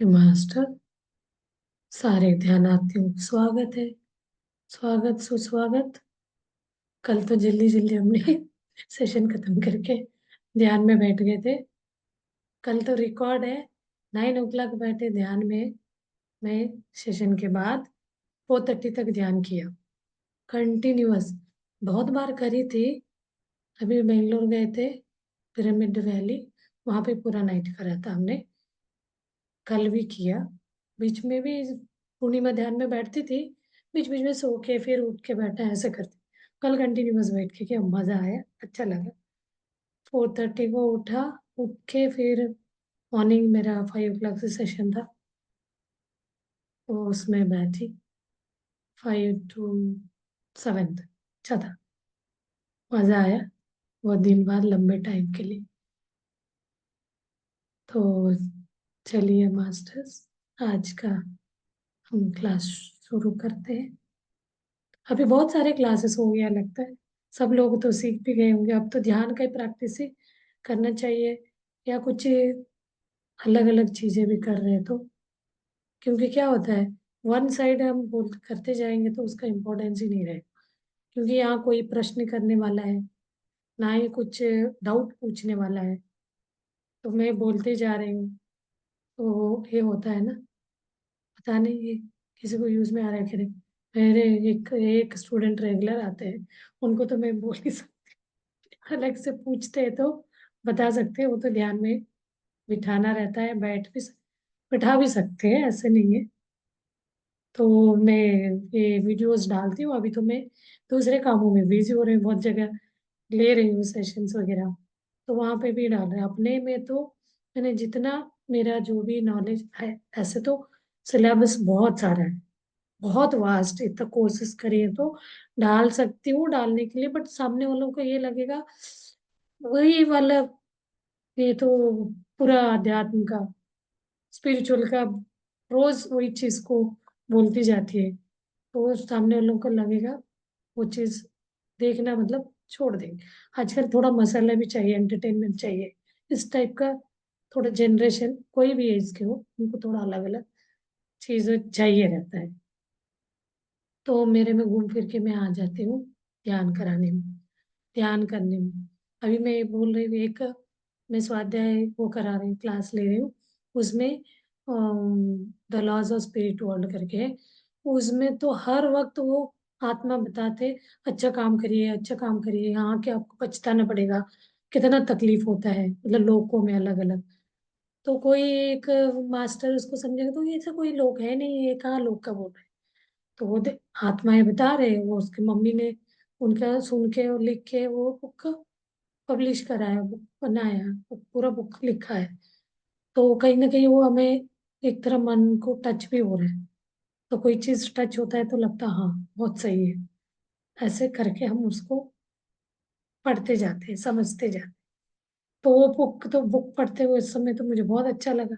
कि मास्टर सारे ध्यानार्थियों को स्वागत है। स्वागत सुस्वागत। कल तो जल्दी जल्दी हमने सेशन खत्म करके ध्यान में बैठ गए थे। कल तो रिकॉर्ड है, 9 o'clock बैठे ध्यान में। मैं सेशन के बाद 4:30 तक ध्यान किया, कंटिन्यूअस। बहुत बार करी थी। अभी बेंगलोर गए थे, पिरामिड वैली, वहां पे पूरा नाइट करा था हमने। कल भी किया। बीच में भी पूर्णिमा ध्यान में बैठती थी, बीच बीच में सो के फिर उठ के बैठा, ऐसे करती। कल कंटिन्यूअस बैठ के किया, मजा आया, अच्छा लगा। 4:30 को उठा, उठ के फिर मॉर्निंग मेरा 5 o'clock से सेशन था, तो उसमें बैठी 5 to 7। अच्छा था, मजा आया। बहुत दिन बाद लंबे टाइम के लिए। तो चलिए मास्टर्स, आज का हम क्लास शुरू करते हैं। अभी बहुत सारे क्लासेस हो गया लगता है, सब लोग तो सीख भी गए होंगे। अब तो ध्यान का ही प्रैक्टिस ही करना चाहिए, या कुछ अलग अलग चीजें भी कर रहे हैं तो। क्योंकि क्या होता है, वन साइड हम बोल करते जाएंगे तो उसका इम्पोर्टेंस ही नहीं रहेगा। क्योंकि यहाँ कोई प्रश्न करने वाला है, ना ही कुछ डाउट पूछने वाला है, तो मैं बोलते जा रही हूँ। तो ये होता है ना, पता नहीं ये किसी को यूज में आ रहा है कि नहीं। मेरे एक एक स्टूडेंट रेगुलर आते हैं, उनको तो मैं बोल ही अलग से पूछते हैं तो बता सकते हैं। वो तो ध्यान में बिठाना रहता है, बिठा भी सकते हैं, ऐसे नहीं है। तो मैं ये वीडियोस डालती हूँ। अभी तो मैं दूसरे कामों में बिजी हो रही हूँ, बहुत जगह ले रही हूँ सेशंस वगैरह, तो वहां पे भी डाल रहे हैं। अपने में तो मैंने जितना, मेरा जो भी नॉलेज है, ऐसे तो सिलेबस बहुत सारा है, बहुत वास्ट। इतना कोर्सेज करिए तो डाल सकती हूँ डालने के लिए, बट सामने वालों को ये लगेगा वही वाला, ये तो पूरा अध्यात्म का, स्पिरिचुअल का, रोज वही चीज को बोलती जाती है, तो सामने वालों को लगेगा वो चीज देखना मतलब छोड़ देंगे। आजकल थोड़ा मसाला भी चाहिए, एंटरटेनमेंट चाहिए, इस टाइप का। थोड़ा जनरेशन कोई भी एज के हो, उनको थोड़ा अलग अलग चीजें चाहिए रहता है। तो मेरे में घूम फिर के मैं आ जाती हूँ ध्यान कराने में, ध्यान करने में। अभी मैं ये बोल रही हूँ, एक मैं स्वाध्याय वो करा रही हूँ, क्लास ले रही हूँ। उसमें the laws of spirit world करके है। उसमें तो हर वक्त वो आत्मा बताते, अच्छा काम करिए, अच्छा काम करिए, यहाँ के आपको पछताना पड़ेगा, कितना तकलीफ होता है, मतलब लोगों में अलग अलग। तो कोई एक मास्टर उसको समझेगा तो ये ऐसा कोई लोग है नहीं, ये कहाँ लोग का बोल रहे हैं। तो वो आत्माएं बता रहे हैं, वो उसकी मम्मी ने उनका सुन के और लिख के वो बुक पब्लिश कराया, बुक बनाया, पूरा बुक लिखा है। तो कहीं ना कहीं वो हमें एक तरह मन को टच भी हो रहा है। तो कोई चीज टच होता है तो लगता है हाँ बहुत सही है, ऐसे करके हम उसको पढ़ते जाते हैं, समझते जाते हैं। तो वो बुक पढ़ते हुए इस समय तो मुझे बहुत अच्छा लगा।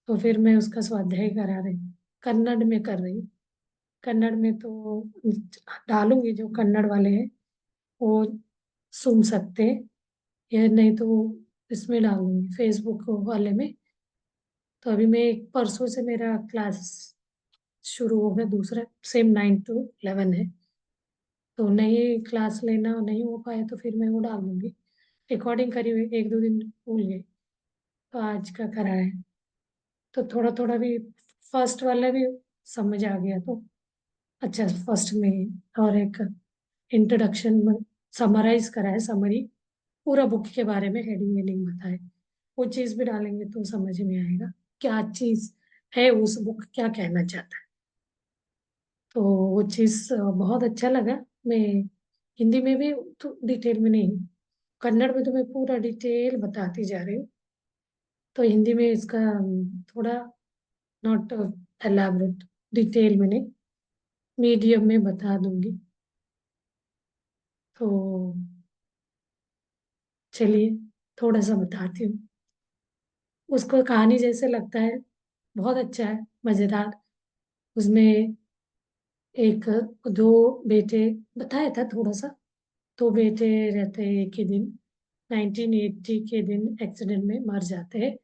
तो फिर मैं उसका स्वाध्याय करा रही हूँ, कन्नड़ में कर रही हूँ। कन्नड़ में तो डालूंगी, जो कन्नड़ वाले हैं वो सुन सकते हैं, या नहीं तो इसमें डालूंगी फेसबुक वाले में। तो अभी मैं एक परसों से मेरा क्लास शुरू हो गया, दूसरा सेम 9 to 11 है। तो नहीं क्लास लेना नहीं हो पाया तो फिर मैं वो डाल दूंगी। रिकॉर्डिंग करी हुई, एक दो दिन भूल गई, तो आज का करा है। तो थोड़ा थोड़ा भी फर्स्ट वाला भी समझ आ गया तो अच्छा। फर्स्ट में और एक इंट्रोडक्शन में समराइज करा है, समरी पूरा बुक के बारे में, हेडिंग हेडिंग बताए। वो चीज भी डालेंगे तो समझ में आएगा क्या चीज है, उस बुक क्या कहना चाहता है। तो वो चीज बहुत अच्छा लगा। मैं हिंदी में भी तो डिटेल में नहीं, कन्नड़ में तो मैं पूरा डिटेल बताती जा रही हूँ। तो हिंदी में इसका थोड़ा नॉट एलाबरेट, डिटेल में नहीं, मीडियम में बता दूंगी। तो चलिए थोड़ा सा बताती हूँ। उसको कहानी जैसे लगता है, बहुत अच्छा है, मजेदार। उसमें एक दो बेटे बताया था थोड़ा सा। दो बेटे रहते हैं, एक ही दिन 1980 के दिन एक्सीडेंट में मर जाते हैं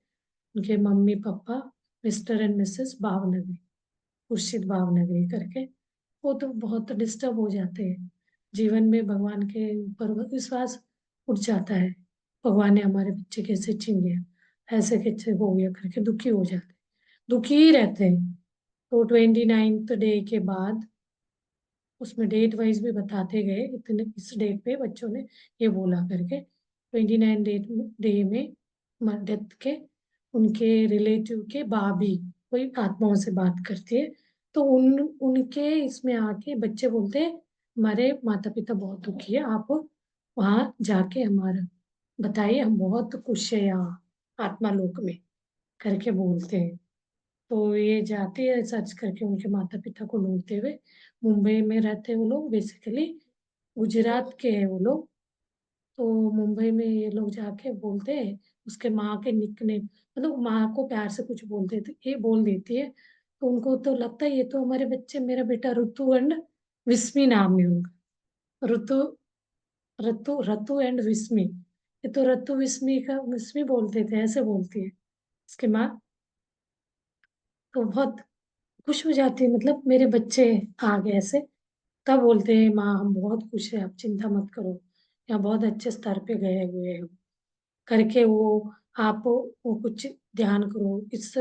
उनके mummy papa. Mr and Mrs Bhavnagari, Khurshid Bhavnagari करके। वो तो बहुत डिस्टर्ब हो जाते हैं, जीवन में भगवान के ऊपर विश्वास उठ जाता है, भगवान ने हमारे बच्चे कैसे छीन लिया, ऐसे कैसे हो गया करके दुखी हो जाते, दुखी ही रहते हैं। तो 29th डे के बाद उसमें डेट वाइज भी बताते गए, इतने इस डेट पे बच्चों ने ये बोला करके। 29 डे में डेथ के उनके रिलेटिव के भाभी कोई आत्माओं से बात करती है, तो उनके इसमें आके बच्चे बोलते हैं हमारे माता पिता बहुत दुखी है, आप वहां जाके हमारा बताइए, हम बहुत खुश है यहाँ आत्मा लोक में करके बोलते हैं। तो ये जाती है सर्च करके उनके माता पिता को ढूंढते हुए। मुंबई में रहते हैं वो लोग, बेसिकली गुजरात के हैं वो लोग। तो मुंबई में ये लोग जाके बोलते हैं, उसके माँ के निकनेम, मतलब माँ को प्यार से कुछ बोलते थे, ये बोल देती है। तो उनको तो लगता है ये तो हमारे बच्चे, मेरा बेटा ऋतु एंड विस्मी नाम है उनका। ऋतु, रतु एंड विस्मी, ये तो रतु विस्मी का विस्मी बोलते थे, ऐसे बोलती है उसकी माँ। तो बहुत खुश हो जाती है, मतलब मेरे बच्चे आ गए ऐसे। तब बोलते हैं माँ हम बहुत खुश है, आप चिंता मत करो, यहाँ बहुत अच्छे स्तर पे गए हुए हैं हम करके। वो आप वो कुछ ध्यान करो, इस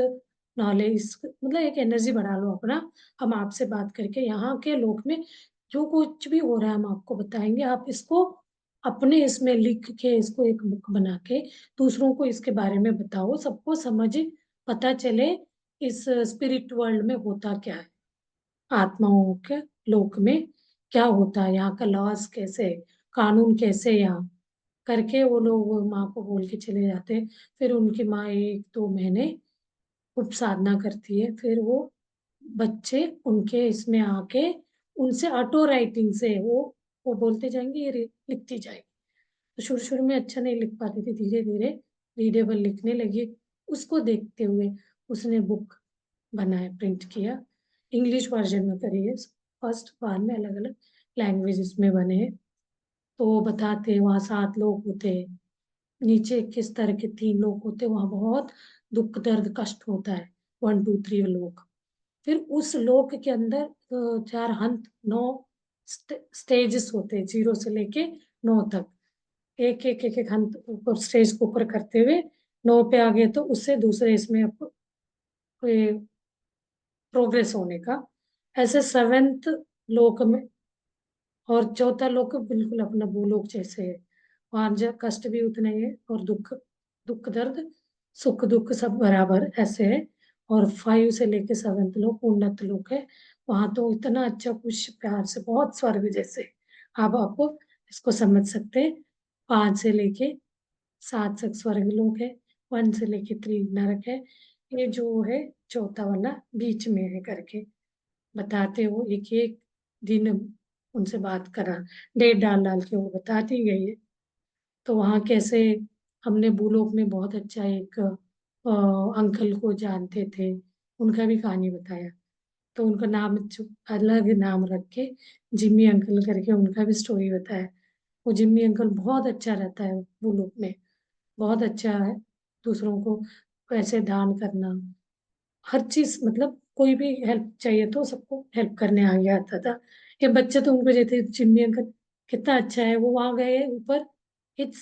नॉलेज, इस मतलब एक एनर्जी बढ़ा लो अपना। हम आपसे बात करके यहाँ के लोक में जो कुछ भी हो रहा है हम आपको बताएंगे, आप इसको अपने इसमें लिख के, इसको एक बुक बना के दूसरों को इसके बारे में बताओ, सबको समझ पता चले इस स्पिरिट वर्ल्ड में होता क्या है, आत्माओं के लोक में क्या होता है, यहाँ का लॉस कैसे है, कानून कैसे है यहाँ करके। वो लोग माँ को बोल के चले जाते हैं। फिर उनकी माँ 1-2 महीने खूब साधना करती है, फिर वो बच्चे उनके इसमें आके उनसे ऑटो राइटिंग से वो बोलते जाएंगे, ये लिखती जाएगी। तो शुरू शुरू में अच्छा नहीं लिख पाती थी, धीरे धीरे रीडेबल लिखने लगी। उसको देखते हुए उसने बुक बनाया, प्रिंट किया, इंग्लिश वर्जन में करी है फर्स्ट, बाद में अलग अलग लैंग्वेजेस में बने हैं। तो वो बताते हैं वहाँ 7 लोग होते हैं, नीचे किस तरह के 3 लोग होते हैं, वहाँ बहुत दुख दर्द कष्ट होता है, 1 2 3 लोग। फिर उस लोक के अंदर 4 हंत, 9 स्टेजेस होते हैं, 0 से लेके 9 तक। एक हंत ऊपर, स्टेज को ऊपर करते हुए 9 पे आ गए तो उससे दूसरे इसमें प्रोग्रेस होने का, ऐसे 7th लोक में। और चौथा लोक बिल्कुल अपना भूलोक जैसे है, वहां कष्ट भी उतने ही है, और दुख, दुख दर्द, सुख दुख सब बराबर ऐसे है। और 5 से लेके 7th लोक उन्नत लोक है, वहां तो इतना अच्छा कुछ प्यार से, बहुत स्वर्ग जैसे आप आपको इसको समझ सकते हैं। 5 से लेके 7 तक स्वर्ग लोक है, 1 से लेके 3 नरक है। ये जो है चौथा वाला बीच में है करके बताते हो, एक एक दिन उनसे बात करा, डेट डाल डाल के वो बताती गई है। तो वहाँ कैसे, हमने भूलोक में बहुत अच्छा एक अंकल को जानते थे, उनका भी कहानी बताया। तो उनका नाम अलग नाम रख के जिम्मी अंकल करके उनका भी स्टोरी बताया। वो जिम्मी अंकल बहुत अच्छा रहता है भूलोक में, बहुत अच्छा है, दूसरों को पैसे दान करना, हर चीज, मतलब कोई भी हेल्प चाहिए तो सबको हेल्प करने आगे आता था। ये बच्चे तो उनको जैसे चिम्मी अंकल कितना अच्छा है, वो वहां गए ऊपर, एक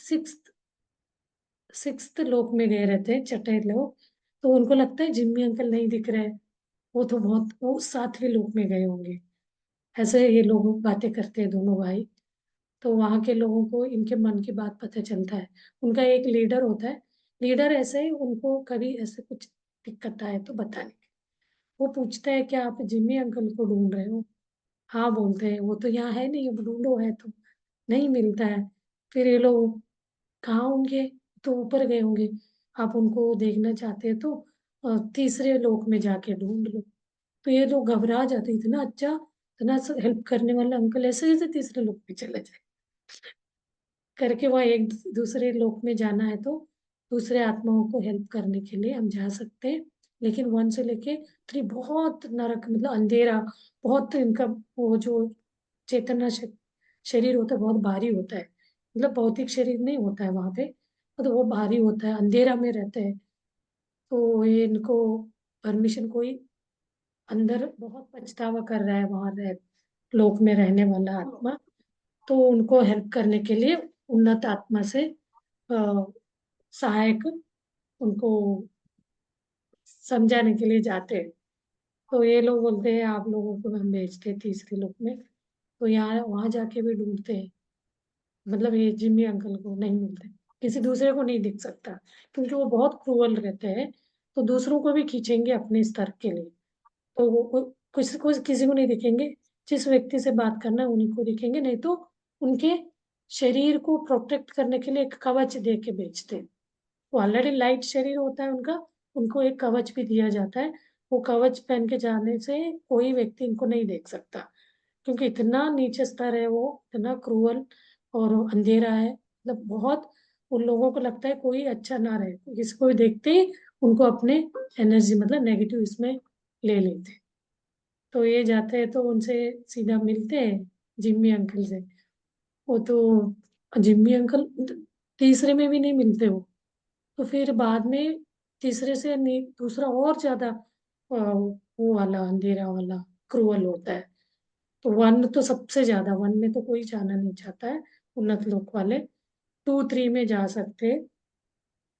सिक्स्थ लोक में गए रहते हैं छठे लोग। तो उनको लगता है जिम्मी अंकल नहीं दिख रहे, वो तो बहुत, वो 7वें लोक में गए होंगे, ऐसे ये लोग बातें करते हैं दोनों भाई। तो वहां के लोगों को इनके मन की बात पता चलता है। उनका एक लीडर होता है, लीडर ऐसे ही उनको कभी ऐसे कुछ दिक्कत आए तो बताने, वो पूछता है क्या आप जिम्मी अंकल को ढूंढ रहे हो? हाँ बोलते हैं, वो तो यहाँ है नहीं, अब ढूंढो, है तो नहीं मिलता है। फिर ये लोग कहाँ होंगे, तो ऊपर गए होंगे, आप उनको देखना चाहते हैं तो तीसरे लोक में जाके ढूंढ लो। तो ये लोग घबरा जाते, इतना अच्छा, इतना हेल्प करने वाला अंकल ऐसे कैसे तीसरे लोक में चले जाए करके। वह एक दूसरे लोक में जाना है तो दूसरे आत्माओं को हेल्प करने के लिए हम जा सकते हैं। लेकिन 1 से लेके 3 बहुत नरक, मतलब अंधेरा, बहुत इनका वो जो चेतना शरीर होता है बहुत भारी होता है, मतलब भौतिक शरीर नहीं होता है वहां पे, तो वो भारी होता है, अंधेरा में रहते हैं। तो ये इनको परमिशन, कोई अंदर बहुत पछतावा कर रहा है वहां रह लोक में रहने वाला आत्मा, तो उनको हेल्प करने के लिए उन्नत आत्मा से अ, सहायक उनको समझाने के लिए जाते हैं। तो ये लोग बोलते हैं आप लोगों को हम भेजते हैं तीसरे लोक में। तो यहाँ वहां जाके भी ढूंढते हैं, मतलब ये जिम्मी अंकल को नहीं मिलते, किसी दूसरे को नहीं दिख सकता, क्योंकि वो बहुत क्रूअल रहते हैं। तो दूसरों को भी खींचेंगे अपने स्तर के लिए, तो वो किसी को नहीं दिखेंगे। जिस व्यक्ति से बात करना है उन्हीं को दिखेंगे, नहीं तो उनके शरीर को प्रोटेक्ट करने के लिए एक कवच दे के बेचते हैं। वो ऑलरेडी लाइट शरीर होता है उनका, उनको एक कवच भी दिया जाता है। वो कवच पहन के जाने से कोई व्यक्ति इनको नहीं देख सकता, क्योंकि इतना नीचे स्तर है वो, इतना क्रूअल और अंधेरा है, मतलब बहुत। उन लोगों को लगता है कोई अच्छा ना रहे, किसी को भी देखते ही उनको अपने एनर्जी मतलब नेगेटिव इसमें ले लेते। तो ये जाते हैं तो उनसे सीधा मिलते हैं जिम्मी अंकल से। वो तो जिम्मी अंकल तीसरे में भी नहीं मिलते वो। तो फिर बाद में तीसरे से नहीं, दूसरा और ज्यादा वो वाला अंधेरा वाला क्रूअल होता है। तो वन तो सबसे ज्यादा, वन में तो कोई जाना नहीं चाहता है उन्नत लोक वाले। टू थ्री में जा सकते हैं।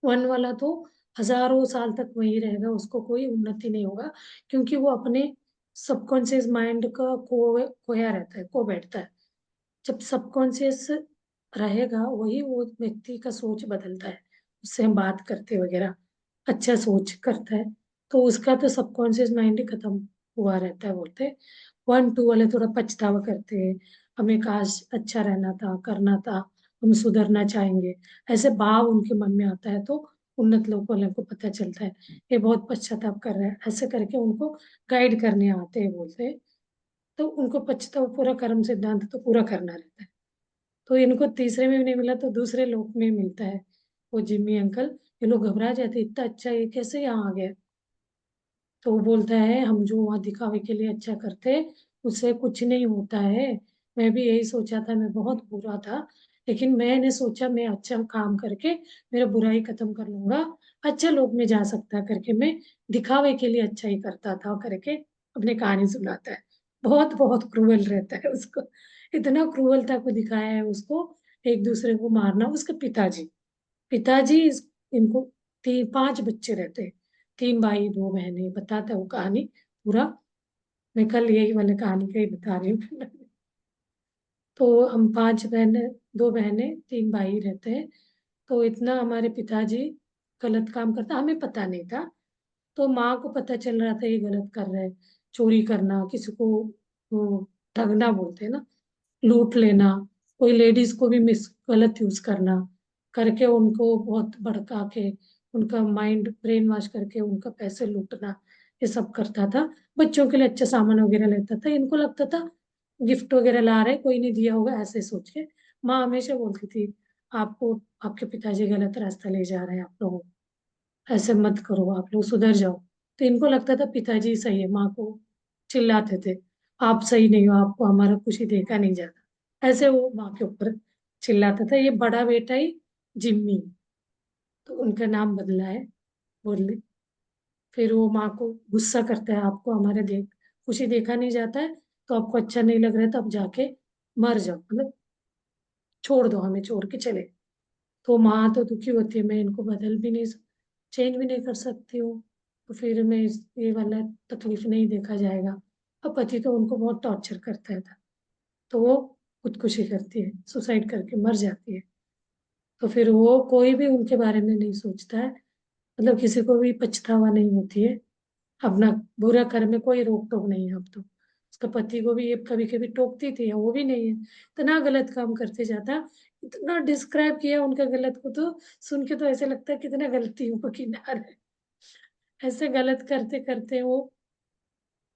वन वाला तो हजारों साल तक वही रहेगा, उसको कोई उन्नति नहीं होगा, क्योंकि वो अपने सबकॉन्शियस माइंड का खोया रहता है, खो बैठता है। जब सबकॉन्शियस रहेगा वही वो व्यक्ति का सोच बदलता है, उससे हम बात करते वगैरह अच्छा सोच करता है, तो उसका तो सबकॉन्शियस माइंड ही खत्म हुआ रहता है बोलते हैं। वन टू वाले थोड़ा पछतावा करते हैं, हमें काश अच्छा रहना था, करना था, हम सुधरना चाहेंगे, ऐसे भाव उनके मन में आता है। तो उन्नत लोग वाले को पता चलता है ये बहुत पश्चाताप कर रहा है, ऐसे करके उनको गाइड करने आते हैं बोलते हैं। तो उनको पछतावा, पूरा कर्म सिद्धांत तो पूरा करना रहता है। तो इनको तीसरे में भी नहीं मिला तो दूसरे लोक में मिलता है वो जिम्मी अंकल। ये लोग घबरा जाते, इतना अच्छा ये कैसे यहाँ आ गया। तो वो बोलता है हम जो वहाँ दिखावे के लिए अच्छा करते उससे कुछ नहीं होता है। मैं भी यही सोचा था, मैं बहुत बुरा था, लेकिन मैंने सोचा मैं अच्छा काम करके मेरा बुराई खत्म कर लूंगा, अच्छे लोग में जा सकता करके मैं दिखावे के लिए अच्छा ही करता था करके अपनी कहानी सुनाता है। बहुत बहुत क्रूअल रहता है उसको, इतना क्रूअलता को दिखाया है उसको। एक दूसरे को मारना, उसके पिताजी इनको पांच बच्चे रहते हैं, तीन भाई दो बहनें, बताता है वो कहानी पूरा। मैं कल यही वाले कहानी का ही बता रही हूँ। तो हम पांच बहनें, दो बहनें तीन भाई रहते हैं। तो इतना हमारे पिताजी गलत काम करता, हमें पता नहीं था। तो माँ को पता चल रहा था ये गलत कर रहे हैं, चोरी करना, किसी को वो ठगना बोलते हैं ना, लूट लेना, कोई लेडीज को भी मिस गलत यूज करना करके उनको बहुत भड़का के उनका माइंड ब्रेन वॉश करके उनका पैसे लूटना, ये सब करता था। बच्चों के लिए अच्छा सामान वगैरह लेता था, इनको लगता था गिफ्ट वगैरह ला रहे कोई नहीं दिया होगा ऐसे सोच के। माँ हमेशा बोलती थी आपको आपके पिताजी गलत रास्ता ले जा रहे हैं, आप लोगों ऐसे मत करो, आप लोग सुधर जाओ। तो इनको लगता था पिताजी सही है, माँ को चिल्लाते थे आप सही नहीं हो, आपको हमारा कुछ ही देखा नहीं जाता, ऐसे वो माँ के ऊपर चिल्लाता था। ये बड़ा बेटा ही जिम्मी, तो उनका नाम बदला है बोले। फिर वो माँ को गुस्सा करता है आपको हमारे खुशी देखा नहीं जाता है, तो आपको अच्छा नहीं लग रहा है तो अब जाके मर जाओ, मतलब छोड़ दो, हमें छोड़ के चले। तो माँ तो दुखी होती है, मैं इनको बदल भी नहीं, चेंज भी नहीं कर सकती हूँ, तो फिर मैं ये वाला तकलीफ नहीं देखा जाएगा। अब पति तो उनको बहुत टॉर्चर करता था, तो वो खुदकुशी करती है, सुसाइड करके मर जाती है। तो फिर वो कोई भी उनके बारे में नहीं सोचता है, मतलब किसी को भी पछतावा नहीं होती है। अपना बुरा कर्म में कोई रोक टोक नहीं है अब तो। उसका पति को भी ये कभी कभी टोकती थी, वो भी नहीं है, इतना गलत काम करते जाता। इतना डिस्क्राइब किया उनका गलत को तो सुन के तो ऐसे लगता है कितना गलतियों को किनारे, ऐसे गलत करते करते वो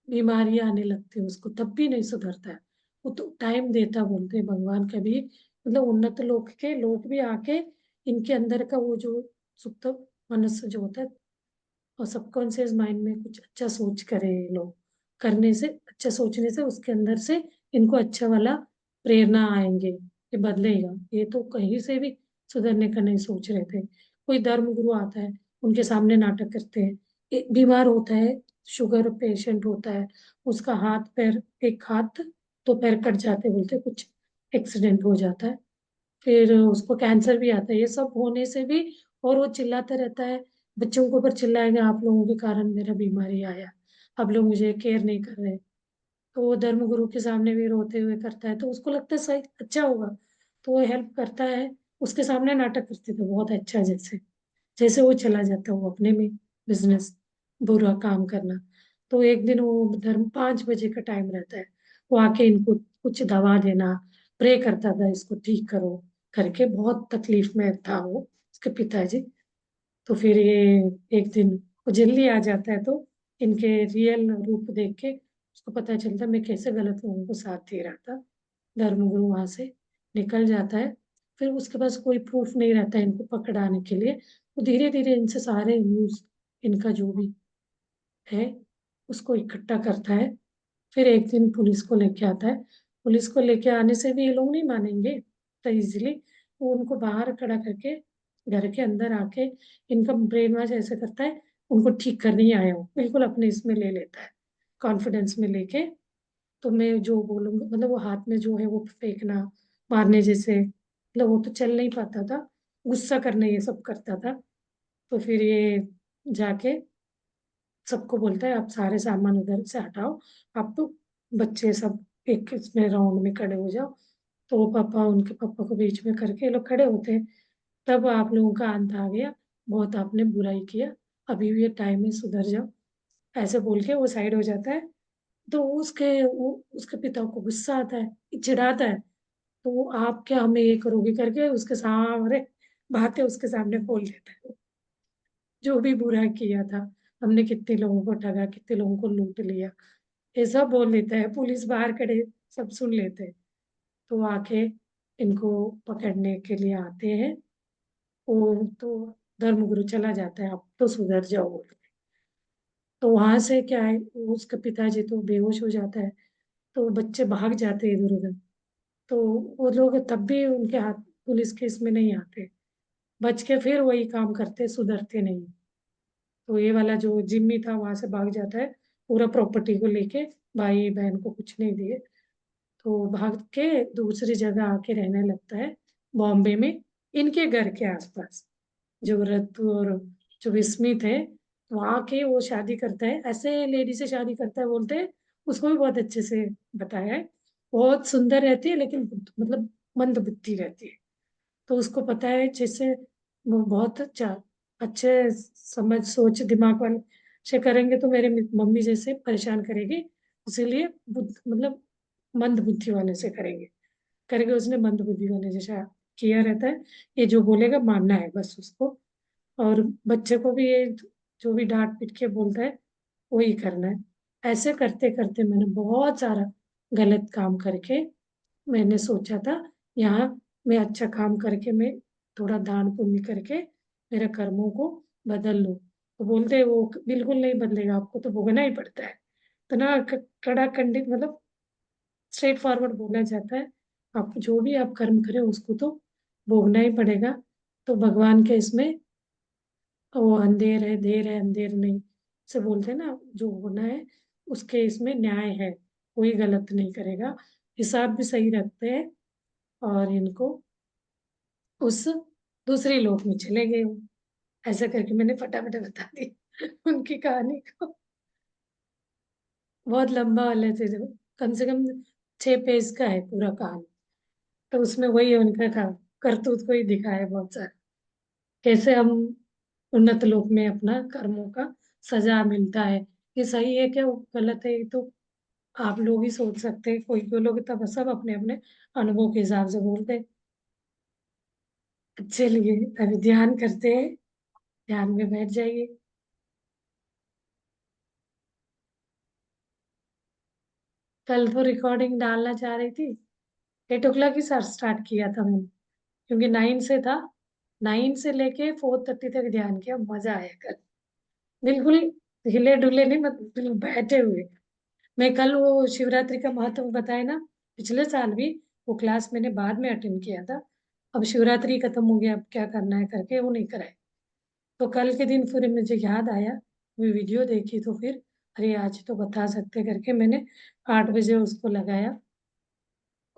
बीमारियां आने लगती है उसको, तब भी नहीं सुधरता है। वो तो टाइम देता बोलते हैं भगवान कभी, मतलब उन्नत लोक के लोग भी आके इनके अंदर का वो जो सुप्त मनस्य जो होता है और सबकॉन्शियस माइंड में कुछ अच्छा सोच करे ये लोग, करने से अच्छा सोचने से उसके अंदर से इनको अच्छा वाला प्रेरणा आएंगे, ये बदलेगा। ये तो कहीं से भी सुधरने का नहीं सोच रहे थे। कोई धर्म गुरु आता है उनके सामने नाटक करते हैं, बीमार होता है, शुगर पेशेंट होता है, उसका हाथ पैर, एक हाथ तो पैर कट जाते बोलते, कुछ एक्सीडेंट हो जाता है, फिर उसको कैंसर भी आता है, ये सब होने से भी, और वो चिल्लाता रहता है, बच्चों के ऊपर चिल्लाएगा, आप लोगों के कारण मेरा बीमारी आया, आप लोग मुझे केयर नहीं कर रहे। तो वो धर्मगुरु के सामने भी रोते हुए करता है, तो उसको लगता है सही अच्छा होगा, तो वो हेल्प करता है, उसके सामने नाटक करते थे बहुत अच्छा, जैसे जैसे वो चला जाता है वो अपने में बिजनेस, बुरा काम करना। तो एक दिन वो धर्म 5 बजे का टाइम रहता है, वो आके इनको कुछ दवा देना, प्रे करता था इसको ठीक करो करके, बहुत तकलीफ में था वो उसके पिताजी। तो फिर ये एक दिन वो जल्दी आ जाता है, तो इनके रियल रूप देख के उसको पता चलता है मैं कैसे गलत लोगों को साथ दे रहा था। धर्मगुरु वहां से निकल जाता है, फिर उसके पास कोई प्रूफ नहीं रहता है इनको पकड़ाने के लिए, वो धीरे धीरे इनसे सारे न्यूज, इनका जो भी है उसको इकट्ठा करता है। फिर एक दिन पुलिस को लेके आता है, पुलिस को लेके आने से भी ये लोग नहीं मानेंगे तो इजीली, वो उनको बाहर खड़ा करके घर के अंदर आके इनका ब्रेन वॉश ऐसे करता है, उनको ठीक करने ही आया हूँ बिल्कुल अपने इसमें ले लेता है, कॉन्फिडेंस में लेके। तो मैं जो बोलूंगा, मतलब वो हाथ में जो है वो फेंकना, मारने जैसे, मतलब वो तो चल नहीं पाता था, गुस्सा करने ये सब करता था। तो फिर ये जाके सबको बोलता है आप सारे सामान उधर से हटाओ, आप तो बच्चे सब एक इसमें राउंड में खड़े हो जाओ। तो वो पापा, उनके पापा को बीच में करके ये लोग खड़े होते हैं, तब आप लोगों का अंत आ गया, बहुत आपने बुराई किया, अभी भी ये टाइम है सुधर जाओ, ऐसे बोल के वो साइड हो जाता है। तो उसके पिता को गुस्सा आता है, चिढ़ाता है, तो वो आप क्या हमें ये करोगे करके उसके सामने बातें उसके सामने बोल देता है, जो भी बुरा किया था, हमने कितने लोगों को ठगा, कितने लोगों को लूट लिया, ये सब बोल देता है, पुलिस बाहर खड़े सब सुन लेते हैं। तो आके इनको पकड़ने के लिए आते हैं, वो तो धर्मगुरु चला जाता है, आप तो सुधर जाओ बोल के। तो वहां से क्या है, उसके पिताजी तो बेहोश हो जाता है, तो बच्चे भाग जाते हैं इधर उधर। तो वो लोग तब भी उनके हाथ पुलिस केस में नहीं आते, बच के फिर वही काम करते, सुधरते नहीं। तो ये वाला जो जिम्मी था वहां से भाग जाता है, पूरा प्रॉपर्टी को लेके, भाई बहन को कुछ नहीं दिए, तो भाग के दूसरी जगह आके रहने लगता है, बॉम्बे में, इनके घर के आसपास। जो रतु और जो विस्मित है, वहां के वो शादी करता है, ऐसे लेडी से शादी करता है बोलते हैं, उसको भी बहुत अच्छे से बताया है, बहुत सुंदर रहती है लेकिन मतलब मंद बुद्धि रहती है। तो उसको पता है जैसे वो बहुत अच्छा, अच्छे समझ सोच दिमाग वाले से करेंगे तो मेरे मम्मी जैसे परेशान करेगी, इसीलिए मतलब मंद बुद्धि वाले से करेंगे, करके उसने मंद बुद्धि वाले जैसा किया रहता है, ये जो बोलेगा मानना है बस उसको। और बच्चे को भी ये जो भी डांट पीट के बोलता है वही करना है। ऐसे करते करते मैंने बहुत सारा गलत काम करके, मैंने सोचा था यहाँ मैं अच्छा काम करके, मैं थोड़ा दान पुण्य करके मेरे कर्मों को बदल लूं, तो बोलते हैं वो बिल्कुल नहीं बदलेगा, आपको तो भोगना ही पड़ता है। तो ना कड़ा खंडित, मतलब स्ट्रेट फॉरवर्ड बोला जाता है, आप जो भी आप कर्म करें उसको तो भोगना ही पड़ेगा। तो भगवान के इसमें वो अंधेर है, देर है, अंधेर नहीं, से बोलते हैं ना, जो होना है उसके इसमें न्याय है, कोई गलत नहीं करेगा, हिसाब भी सही रखते हैं। और इनको उस दूसरे लोक में चले गए वो, ऐसा करके मैंने फटाफट बता दी उनकी कहानी को। बहुत लंबा वाले थे जो, कम से कम 6 पेज का है पूरा कहानी। तो उसमें वही उनका था, करतूत को ही दिखाया बहुत सारा, कैसे हम उन्नत लोक में अपना कर्मों का सजा मिलता है, ये सही है क्या वो गलत है, ये तो आप लोग ही सोच सकते हैं, कोई कोई लोग तब सब अपने अपने अनुभव के हिसाब से बोलते हैं। चलिए अभी ध्यान करते हैं, ध्यान में बैठ जाइए। कल वो रिकॉर्डिंग डालना चाह रही थी, 8 o'clock ही सर स्टार्ट किया था मैंने, क्योंकि 9 से था, 9 से लेके 4:30 तक ध्यान किया, मजा आया कल, बिल्कुल हिले डुले नहीं, मतलब बिल्कुल बैठे हुए। मैं कल वो शिवरात्रि का महत्व बताया ना, पिछले साल भी वो क्लास मैंने बाद में अटेंड किया था, अब शिवरात्रि खत्म हो गया, अब क्या करना है करके वो नहीं कराए। तो कल के दिन फिर मुझे याद आया वो वीडियो देखी तो फिर अरे आज तो बता सकते करके मैंने 8 बजे उसको लगाया।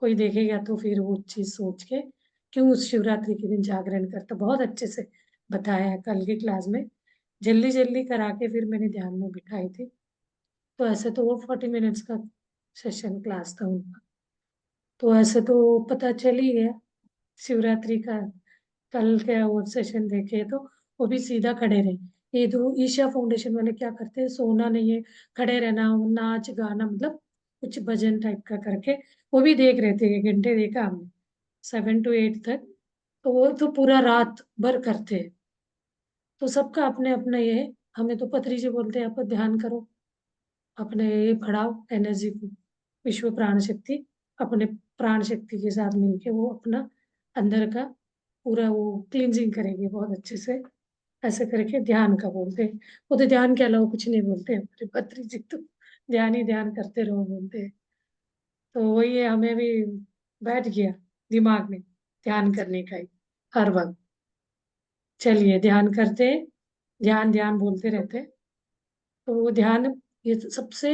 कोई देखेगा तो फिर वो चीज सोच के क्यों उस शिवरात्रि के दिन जागरण करता, बहुत अच्छे से बताया है कल की क्लास में। जल्दी जल्दी करा के फिर मैंने ध्यान में बिठाई थी। तो ऐसे तो वो 40 मिनट्स का सेशन क्लास था उनका। तो ऐसे तो पता चल ही गया शिवरात्रि का। कल का वो सेशन देखे तो वो भी सीधा खड़े रहे। ये तो ईशा फाउंडेशन वाले क्या करते हैं, सोना नहीं है, खड़े रहना, नाच गाना, मतलब कुछ भजन टाइप का करके वो भी देख रहे थे। 1 घंटे देखा हमने, 7 to 8 तक। तो वो तो पूरा रात भर करते हैं। तो सबका अपने अपने ये है। हमें तो पत्री जी बोलते हैं आप ध्यान करो, अपने ये बढ़ाओ एनर्जी को, विश्व प्राण शक्ति, अपने प्राण शक्ति के साथ मिलके वो अपना अंदर का पूरा वो क्लींजिंग करेंगे बहुत अच्छे से। ऐसे करके ध्यान का बोलते हैं। वो तो ध्यान के अलावा कुछ नहीं बोलते हैं हमारे पत्री जी तो, ध्यान ही ध्यान करते रहो बोलते हैं। तो वही है, हमें भी बैठ गया दिमाग में ध्यान करने का ही हर वक्त। चलिए ध्यान करते हैं, ध्यान ध्यान बोलते रहते हैं। तो वो ध्यान, ये तो सबसे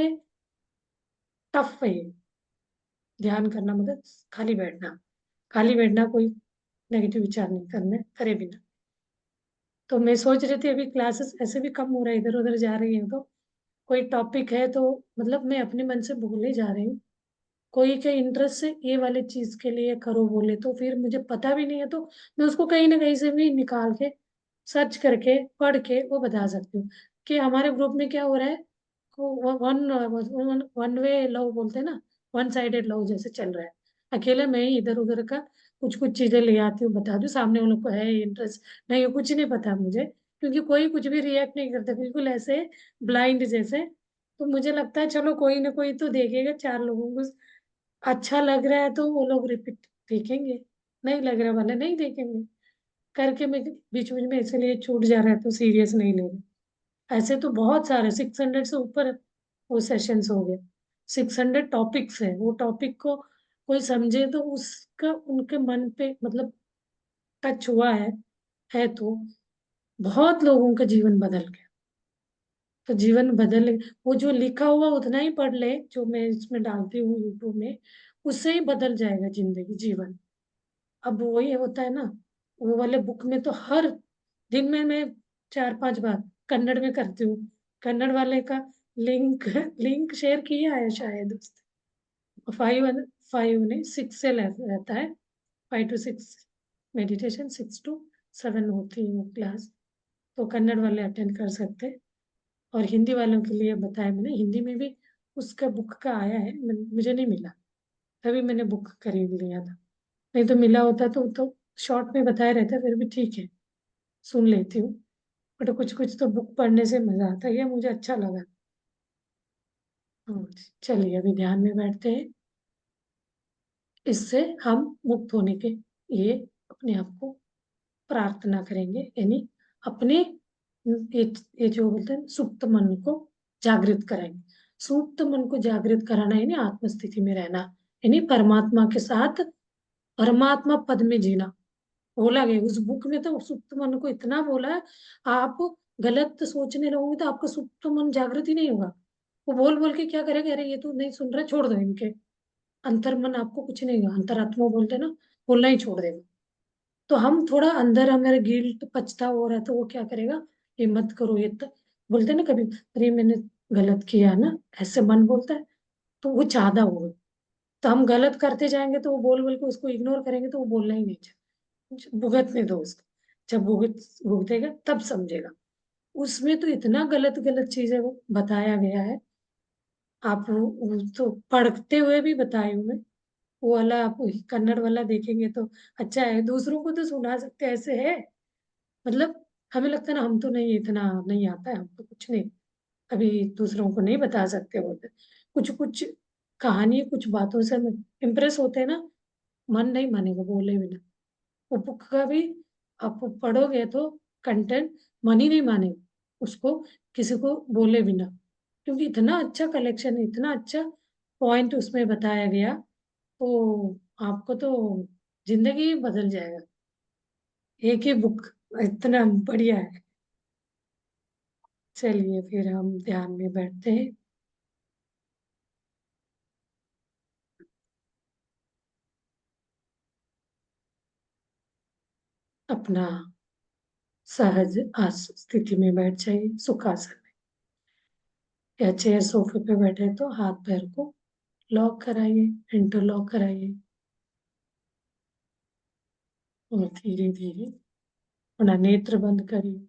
टफ है ये। ध्यान करना मतलब खाली बैठना, खाली बैठना, कोई नेगेटिव विचार नहीं करने करे बिना। तो मैं सोच रही थी अभी क्लासेस ऐसे भी कम हो रहा है, इधर उधर जा रही है तो कोई टॉपिक है तो मतलब मैं अपने मन से बोले जा रही हूँ। कोई के इंटरेस्ट से ये वाले चीज के लिए करो बोले तो फिर मुझे पता भी नहीं है, तो मैं उसको कहीं ना कहीं से भी निकाल के सर्च करके पढ़ के वो बता सकती हूँ कि हमारे ग्रुप में क्या हो रहा है। One one one way love बोलते हैं ना, वन साइडेड लव जैसे चल रहा है। अकेले मैं ही इधर उधर का कुछ कुछ चीजें ले आती हूँ, बता दूँ, सामने वालों को है इंटरेस्ट नहीं, कुछ नहीं पता मुझे, क्योंकि कोई कुछ भी रिएक्ट नहीं करता, बिल्कुल ऐसे ब्लाइंड जैसे। तो मुझे लगता है चलो कोई ना कोई तो देखेगा, 4 लोगों को अच्छा लग रहा है तो वो लोग रिपीट देखेंगे, नहीं लग रहा वाले नहीं देखेंगे करके मैं बीच बीच में इसलिए छूट जा रहा है तो सीरियस नहीं ले रहे। ऐसे तो बहुत सारे 600 से ऊपर वो सेशंस हो गए। 600 टॉपिक्स है, वो टॉपिक को कोई समझे तो उसका उनके मन पे मतलब टच हुआ है तो बहुत लोगों का जीवन बदल गया। तो जीवन बदल, वो जो लिखा हुआ उतना ही पढ़ ले जो मैं इसमें डालती हूँ यूट्यूब में, उससे ही बदल जाएगा जिंदगी जीवन। अब वही होता है ना, वो वाले बुक में तो हर दिन में मैं 4-5 बार कन्नड़ में करती हूँ। कन्नड़ वाले का लिंक लिंक शेयर किया है शायद उसने। 5 5 नहीं 6 से रहता है, 5 to 6 मेडिटेशन, 6 to 7 होती है वो क्लास। तो कन्नड़ वाले अटेंड कर सकते हैं। और हिंदी वालों के लिए बताया मैंने, हिंदी में भी उसका बुक का आया है, मुझे नहीं मिला, तभी मैंने बुक खरीद लिया था। नहीं तो मिला होता तो शॉर्ट में बताया रहता, फिर भी ठीक है, सुन लेती हूँ। बट कुछ कुछ तो बुक पढ़ने से मजा आता है, ये मुझे अच्छा लगा। हाँ, चलिए अभी ध्यान में बैठते हैं। इससे हम मुक्त होने के लिए अपने आप को प्रार्थना करेंगे, यानी अपने ये, ये जो बोलते हैं सुप्त मन को जागृत कराएंगे। सुप्त मन को जागृत कराना यानी आत्मस्थिति में रहना, यानी परमात्मा के साथ परमात्मा पद में जीना। बोला गया उस बुक में तो सुप्त मन को इतना बोला है। आप गलत सोचने लगोगे तो आपका सुप्त मन जागृत ही नहीं होगा। वो बोल बोल के क्या करेगा, अरे ये तो नहीं सुन रहा, छोड़ दो इनके। अंतर्मन आपको कुछ नहीं होगा, अंतरात्मा बोलते हैं ना, बोलना ही छोड़ देगा। तो हम थोड़ा अंदर हमारे गिल्ट पछता हो रहा है तो वो क्या करेगा, ये मत करो, ये तो बोलते हैं ना कभी, अरे मैंने गलत किया ना, ऐसे मन बोलता है तो वो चाहता होगा। तो हम गलत करते जाएंगे तो वो बोल बोल के उसको इग्नोर करेंगे तो वो बोलना ही नहीं चाहिए, भुगतने दो उसको। जब भुगतेगा तब समझेगा। उसमें तो इतना गलत गलत चीजें वो बताया गया है। आप वो तो पढ़ते हुए भी बताई हूँ मैं। वो वाला आप कन्नड़ वाला देखेंगे तो अच्छा है, दूसरों को तो सुना सकते हैं, ऐसे है। मतलब हमें लगता है ना हम तो नहीं, इतना नहीं आता है, हम तो कुछ नहीं, अभी दूसरों को नहीं बता सकते बोलते। कुछ कुछ कहानी कुछ बातों से हम इम्प्रेस होते हैं ना, मन नहीं मानेगा बोले बिना। वो बुक का भी आप पढ़ोगे तो कंटेंट मन ही नहीं मानेगा उसको, किसी को बोले बिना, क्योंकि इतना अच्छा कलेक्शन है, इतना अच्छा पॉइंट उसमें बताया गया। तो आपको तो जिंदगी ही बदल जाएगा, एक ही बुक इतना बढ़िया है। चलिए फिर हम ध्यान में बैठते हैं। अपना सहज स्थिति में बैठ जाइए, सुखासन में, या चेयर सोफे पे बैठे तो हाथ पैर को लॉक कराइए, इंटरलॉक कराइए, और धीरे धीरे अपना नेत्र बंद करिए।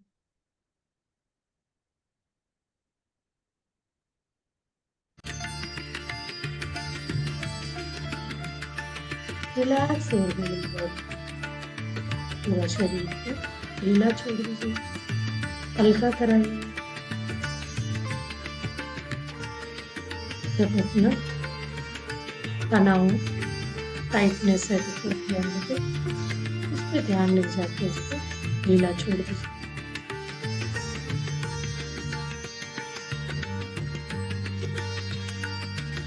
रिलैक्स हो गई, पूरा शरीर को ढीला छोड़ दीजिए, हल्का कराइए। जब अपना तनाव, टाइटनेस है तो उस पर ध्यान ले जाके उसको ढीला छोड़ दीजिए।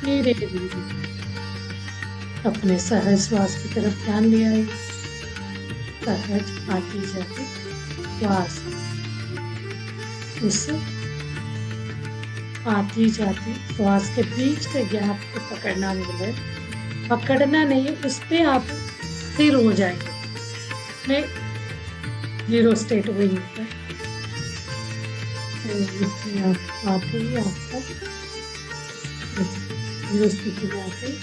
धीरे धीरे अपने सहज श्वास की तरफ ध्यान ले आइए। सहज आती जाती श्वास, उस आती जाती श्वास के बीच के गैप को पकड़ना बोले, पकड़ना नहीं, उस पे आप स्थिर हो जाएंगे। नहीं, जीरो स्टेट वही होता है। आते ही आपका जीरो स्थिति में आते ही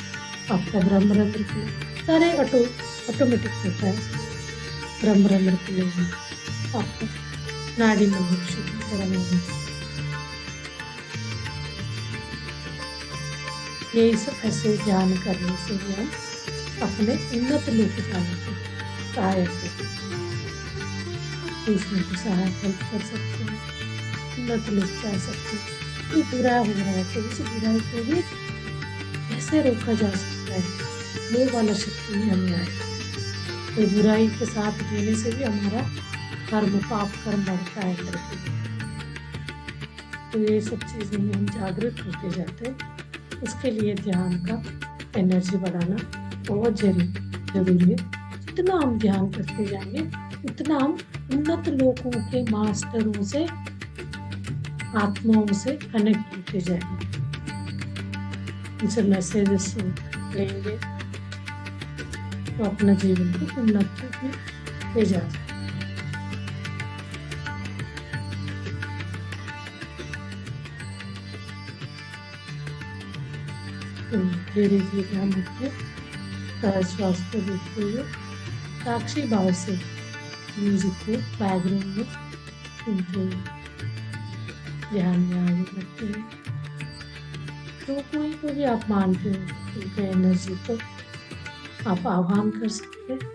आपका ब्रह्मरंध्र खुले, सारे ऑटोमेटिक होता है। ब्रह्मरंध्र खुले आपका नाड़ी मंडल शुद्धिकरण होगा। यही सब ऐसे ध्यान करने से भी हम अपने उन्नत लोक जाने की सहायक होते हैं, दूसरों की सहायता कर सकते हैं, उन्नत लोक जा सकते हैं। कोई बुरा हो रहा है तो उस बुराई को भी कैसे रोका जा सकता है, वो वाला शक्ति भी हमें आए। तो बुराई के साथ जीने से भी हमारा कर्म, पाप कर्म बढ़ता है करके। तो ये सब चीज़ों में हम जागृत होते जाते हैं। उसके लिए ध्यान का एनर्जी बढ़ाना बहुत जरूरी है। जितना हम ध्यान करते जाएंगे उतना हम उन्नत लोगों के मास्टरों से, आत्माओं से कनेक्ट होते जाएंगे, उनसे मैसेजेस लेंगे तो अपना जीवन को उन्नति में ले जा सकते। धीरे धीरे हम अपने श्वास को देखते हुए साक्षी भाव से म्यूजिक को बैकग्राउंड में सुनते हुए ध्यान में आगे बढ़ते हैं। तो कोई को भी आप मानते हो उनके एनर्जी को आप आह्वान कर सकते हैं।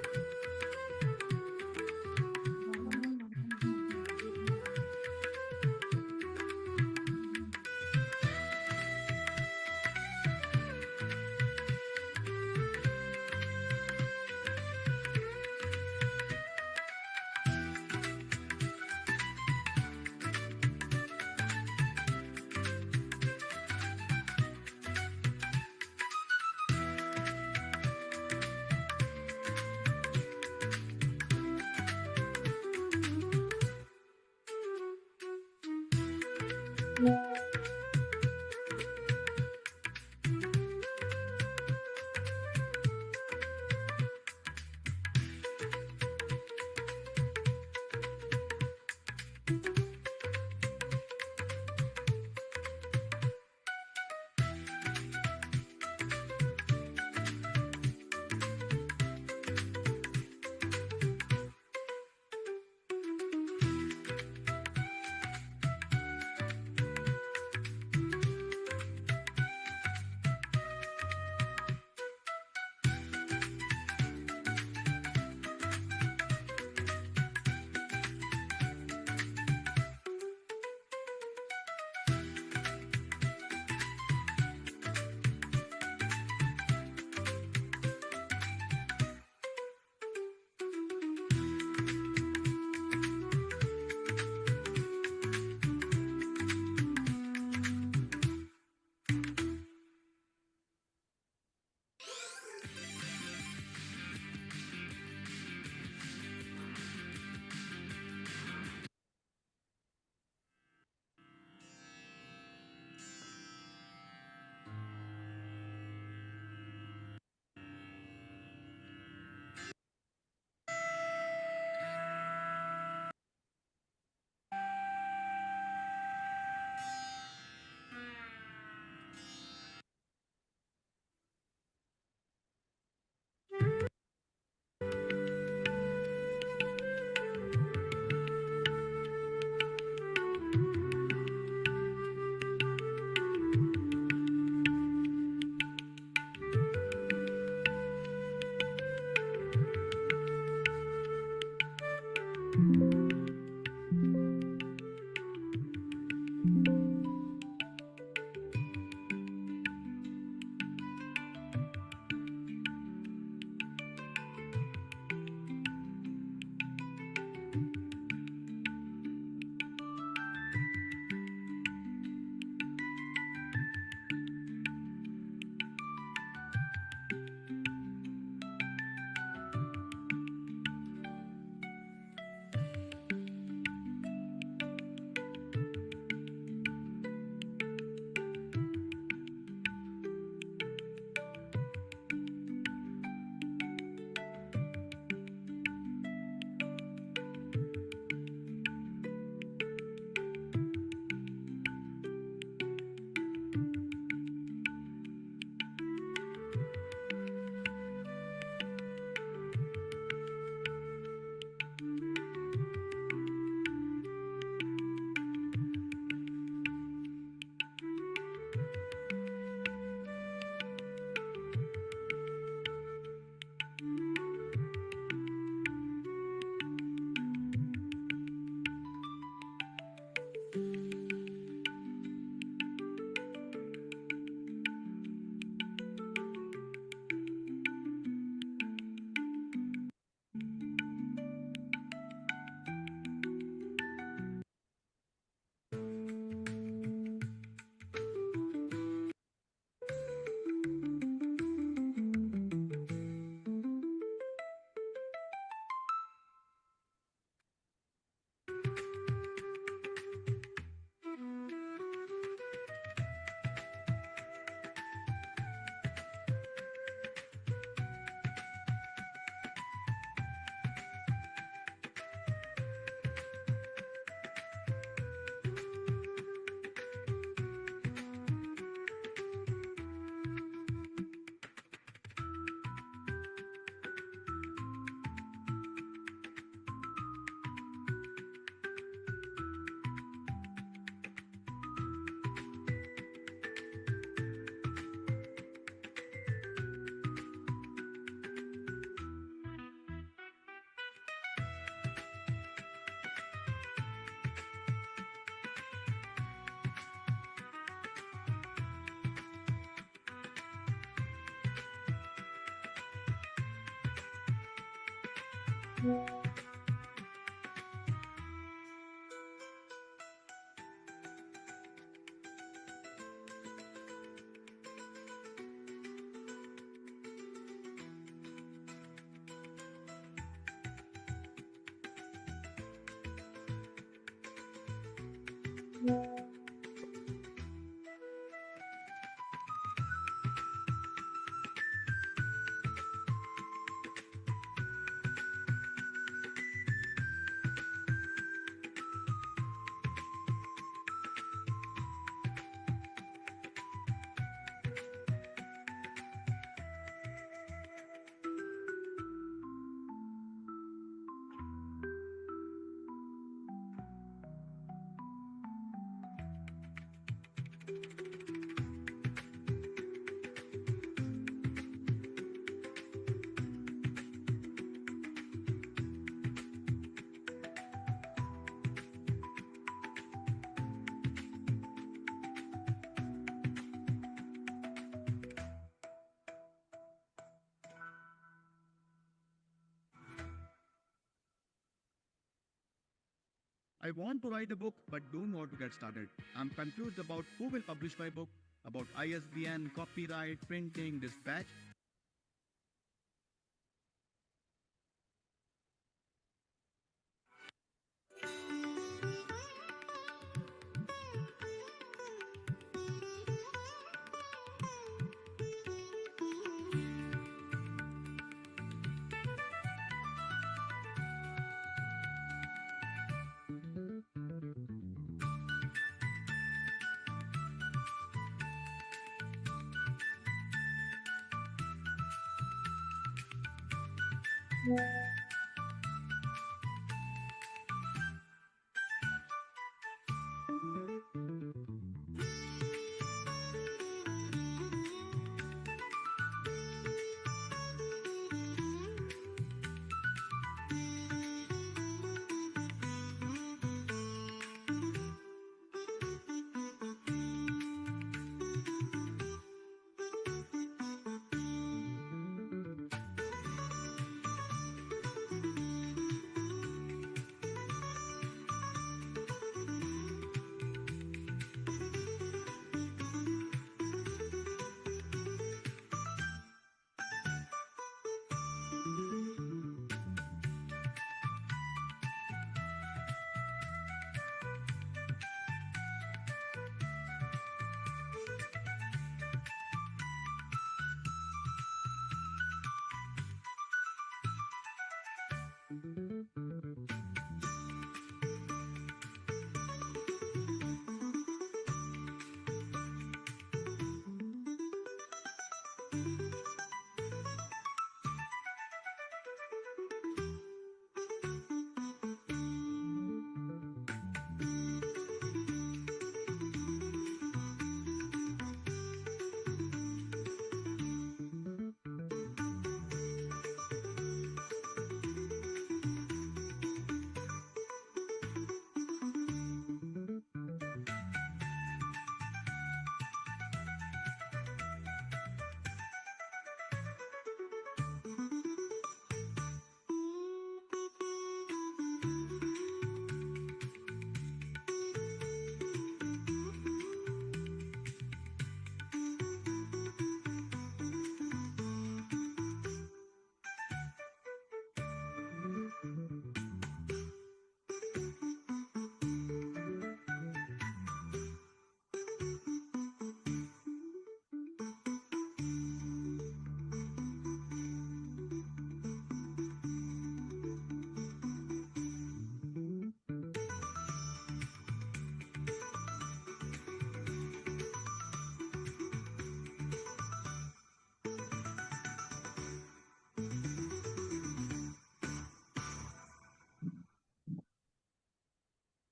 I want to write a book but don't know how to get started. I'm confused about who will publish my book, about ISBN, copyright, printing, dispatch.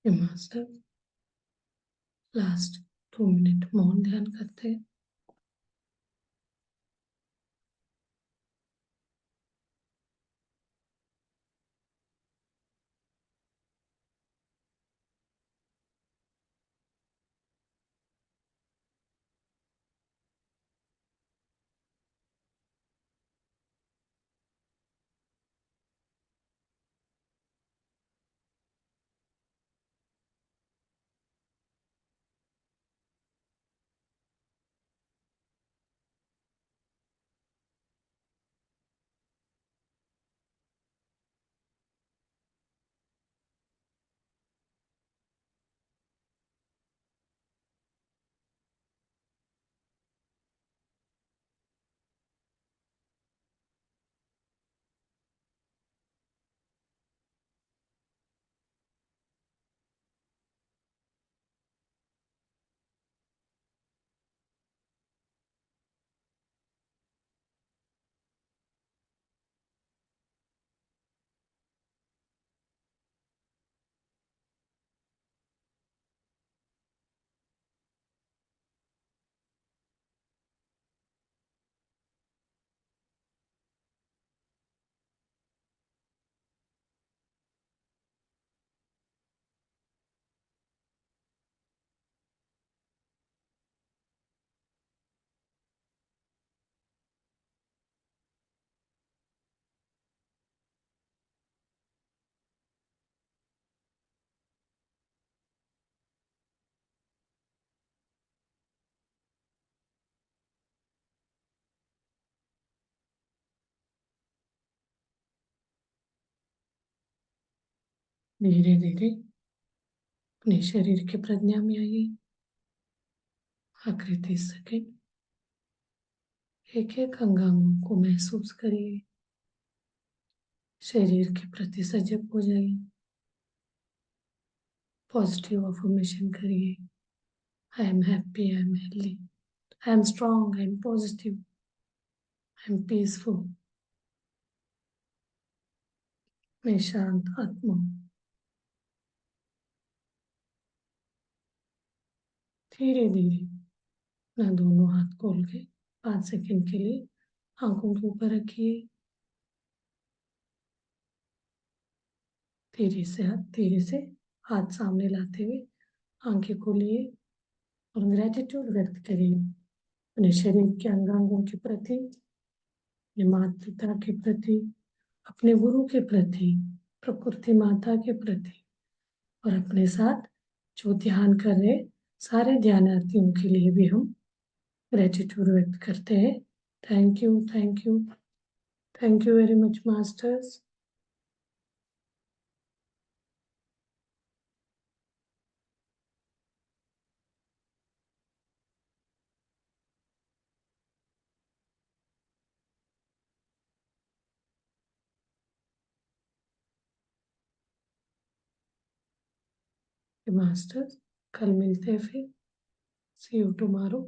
Master last 2 minute मौन ध्यान करते हैं। धीरे धीरे अपने शरीर के प्रज्ञा में आइए। आखिरी 30 सेकेंड एक एक अंगांगों को महसूस करिए। शरीर के प्रति सजग हो जाइए। पॉजिटिव अफर्मेशन करिए। I am happy, I am healthy, I am strong, I am positive, I am peaceful. मैं शांत आत्मा हूँ। धीरे धीरे अपना दोनों हाथ खोल के 5 सेकंड के लिए आंखों के ऊपर रखिए। धीरे से हाथ सामने लाते हुए आंखें खोलिए और ग्रेटिट्यूड व्यक्त करिए अपने शरीर के अंगांगों के प्रति, अपने माता पिता के प्रति, अपने गुरु के प्रति, प्रकृति माता के प्रति और अपने साथ जो ध्यान कर रहे सारे ध्यानार्थियों के लिए भी हम ग्रेटिट्यूड व्यक्त करते हैं। Thank you, thank you, thank you very much masters. Masters कल मिलते हैं फिर। सी यू टुमारो।